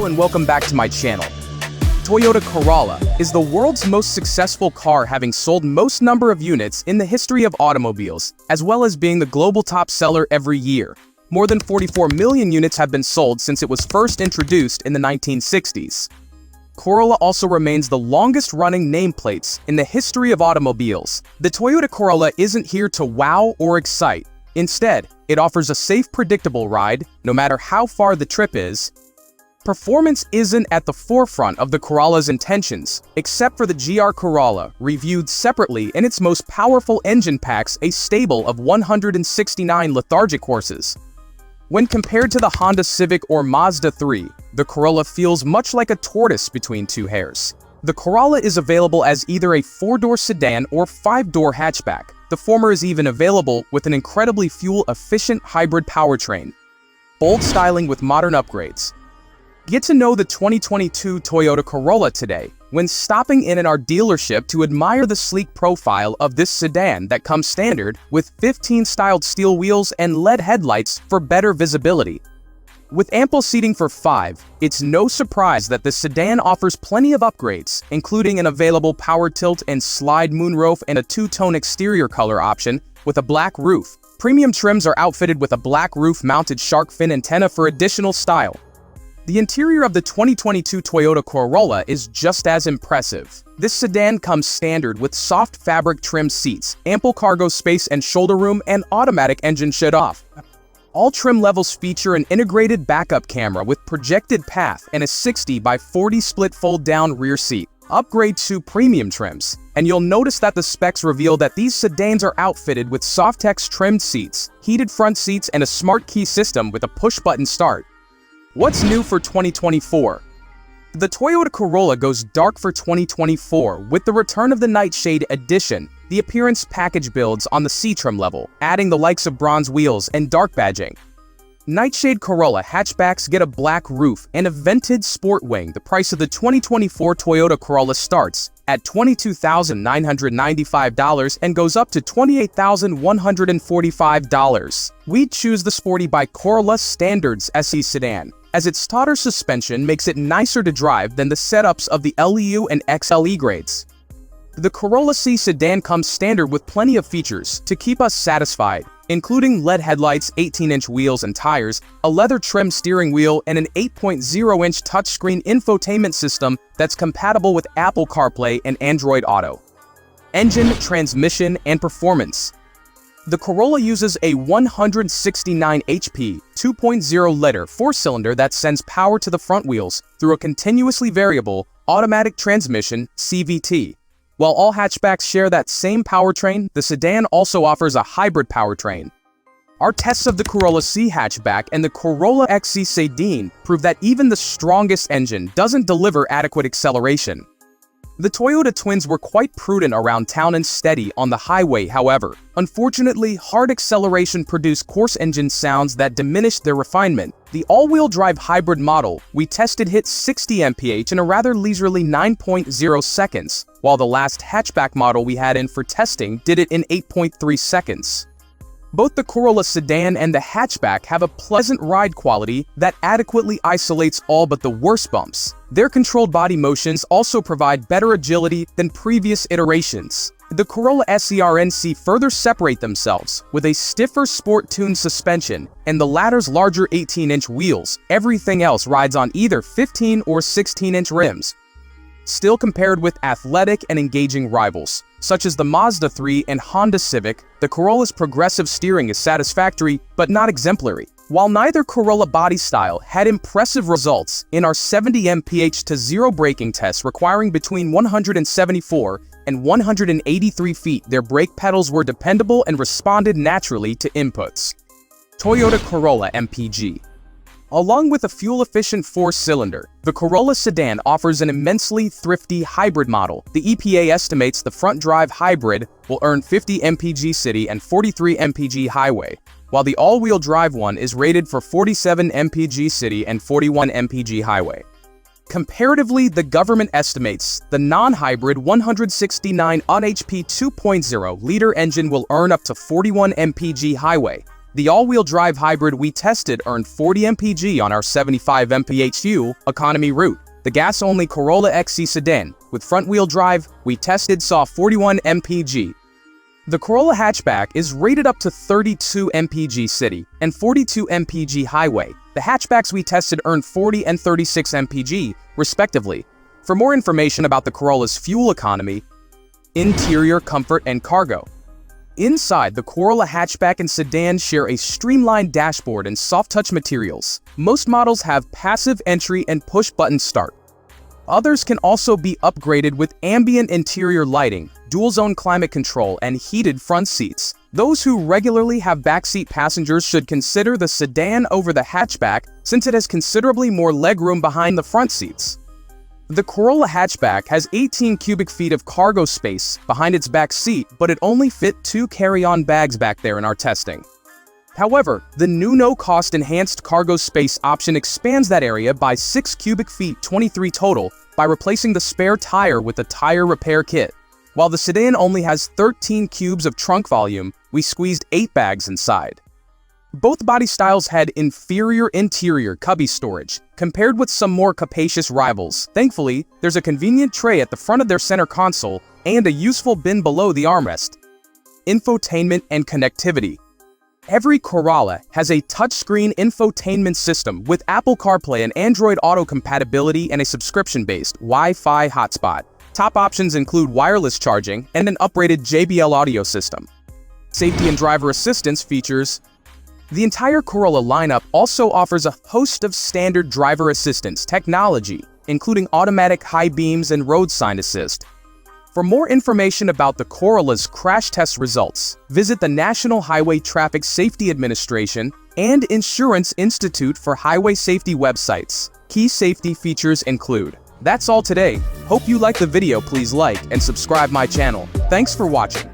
Hello and welcome back to my channel. Toyota Corolla is the world's most successful car, having sold most number of units in the history of automobiles, as well as being the global top seller every year. More than 44 million units have been sold since it was first introduced in the 1960s. Corolla also remains the longest-running nameplates in the history of automobiles. The Toyota Corolla isn't here to wow or excite. Instead, it offers a safe, predictable ride, no matter how far the trip is. Performance isn't at the forefront of the Corolla's intentions, except for the GR Corolla, reviewed separately. In its most powerful engine packs a stable of 169 lethargic horses. When compared to the Honda Civic or Mazda 3, the Corolla feels much like a tortoise between two hares. The Corolla is available as either a 4-door sedan or 5-door hatchback. The former is even available with an incredibly fuel-efficient hybrid powertrain. Bold styling with modern upgrades. Get to know the 2022 Toyota Corolla today when stopping in at our dealership to admire the sleek profile of this sedan that comes standard with 15-styled steel wheels and LED headlights for better visibility. With ample seating for 5, it's no surprise that the sedan offers plenty of upgrades, including an available power tilt and slide moonroof and a two-tone exterior color option with a black roof. Premium trims are outfitted with a black roof-mounted shark fin antenna for additional style. The interior of the 2022 Toyota Corolla is just as impressive. This sedan comes standard with soft fabric trimmed seats, ample cargo space and shoulder room, and automatic engine shut-off. All trim levels feature an integrated backup camera with projected path and a 60 by 40 split fold-down rear seat. Upgrade to premium trims, and you'll notice that the specs reveal that these sedans are outfitted with Softex trimmed seats, heated front seats, and a smart key system with a push-button start. What's new for 2024? The Toyota Corolla goes dark for 2024 with the return of the Nightshade Edition. The appearance package builds on the C-trim level, adding the likes of bronze wheels and dark badging. Nightshade Corolla hatchbacks get a black roof and a vented sport wing. The price of the 2024 Toyota Corolla starts at $22,995 and goes up to $28,145. We choose the Sporty by Corolla Standards SE sedan, as its taut suspension makes it nicer to drive than the setups of the LEU and XLE grades. The Corolla C sedan comes standard with plenty of features to keep us satisfied, including LED headlights, 18-inch wheels and tires, a leather-trimmed steering wheel, and an 8.0-inch touchscreen infotainment system that's compatible with Apple CarPlay and Android Auto. Engine, transmission, and performance. The Corolla uses a 169 HP, 2.0-liter 4-cylinder that sends power to the front wheels through a continuously variable automatic transmission (CVT). While all hatchbacks share that same powertrain, the sedan also offers a hybrid powertrain. Our tests of the Corolla C hatchback and the Corolla XC sedan prove that even the strongest engine doesn't deliver adequate acceleration. The Toyota twins were quite prudent around town and steady on the highway. However, unfortunately, hard acceleration produced coarse engine sounds that diminished their refinement. The all-wheel drive hybrid model we tested hit 60 mph in a rather leisurely 9.0 seconds, while the last hatchback model we had in for testing did it in 8.3 seconds. Both the Corolla sedan and the hatchback have a pleasant ride quality that adequately isolates all but the worst bumps. Their controlled body motions also provide better agility than previous iterations. The Corolla SE-RNC further separate themselves with a stiffer sport-tuned suspension and the latter's larger 18-inch wheels. Everything else rides on either 15 or 16-inch rims. Still, compared with athletic and engaging rivals, such as the Mazda 3 and Honda Civic, the Corolla's progressive steering is satisfactory but not exemplary. While neither Corolla body style had impressive results in our 70 mph to 0 braking tests requiring between 174 and 183 feet, their brake pedals were dependable and responded naturally to inputs. Toyota Corolla MPG. Along with a fuel-efficient 4-cylinder, the Corolla sedan offers an immensely thrifty hybrid model. The EPA estimates the front-drive hybrid will earn 50 mpg city and 43 mpg highway, while the all-wheel drive one is rated for 47 mpg city and 41 mpg highway. Comparatively, the government estimates the non-hybrid 169 HP 2.0-liter engine will earn up to 41 mpg highway, The all-wheel drive hybrid we tested earned 40 mpg on our 75 mph economy route. The gas-only Corolla XC sedan with front-wheel drive we tested saw 41 mpg. The Corolla hatchback is rated up to 32 mpg city and 42 mpg highway. The hatchbacks we tested earned 40 and 36 mpg, respectively. For more information about the Corolla's fuel economy, interior comfort and cargo. Inside, the Corolla hatchback and sedan share a streamlined dashboard and soft-touch materials. Most models have passive entry and push-button start. Others can also be upgraded with ambient interior lighting, dual-zone climate control, and heated front seats. Those who regularly have backseat passengers should consider the sedan over the hatchback since it has considerably more legroom behind the front seats. The Corolla hatchback has 18 cubic feet of cargo space behind its back seat, but it only fit 2 carry-on bags back there in our testing. However, the new no-cost enhanced cargo space option expands that area by 6 cubic feet, 23 total, by replacing the spare tire with a tire repair kit. While the sedan only has 13 cubes of trunk volume, we squeezed 8 bags inside. Both body styles had inferior interior cubby storage, compared with some more capacious rivals. Thankfully, there's a convenient tray at the front of their center console and a useful bin below the armrest. Infotainment and connectivity. Every Corolla has a touchscreen infotainment system with Apple CarPlay and Android Auto compatibility and a subscription-based Wi-Fi hotspot. Top options include wireless charging and an upgraded JBL audio system. Safety and driver assistance features. The entire Corolla lineup also offers a host of standard driver assistance technology, including automatic high beams and road sign assist. For more information about the Corolla's crash test results, visit the National Highway Traffic Safety Administration and Insurance Institute for Highway Safety websites. Key safety features include. That's all today. Hope you liked the video. Please like and subscribe my channel. Thanks for watching.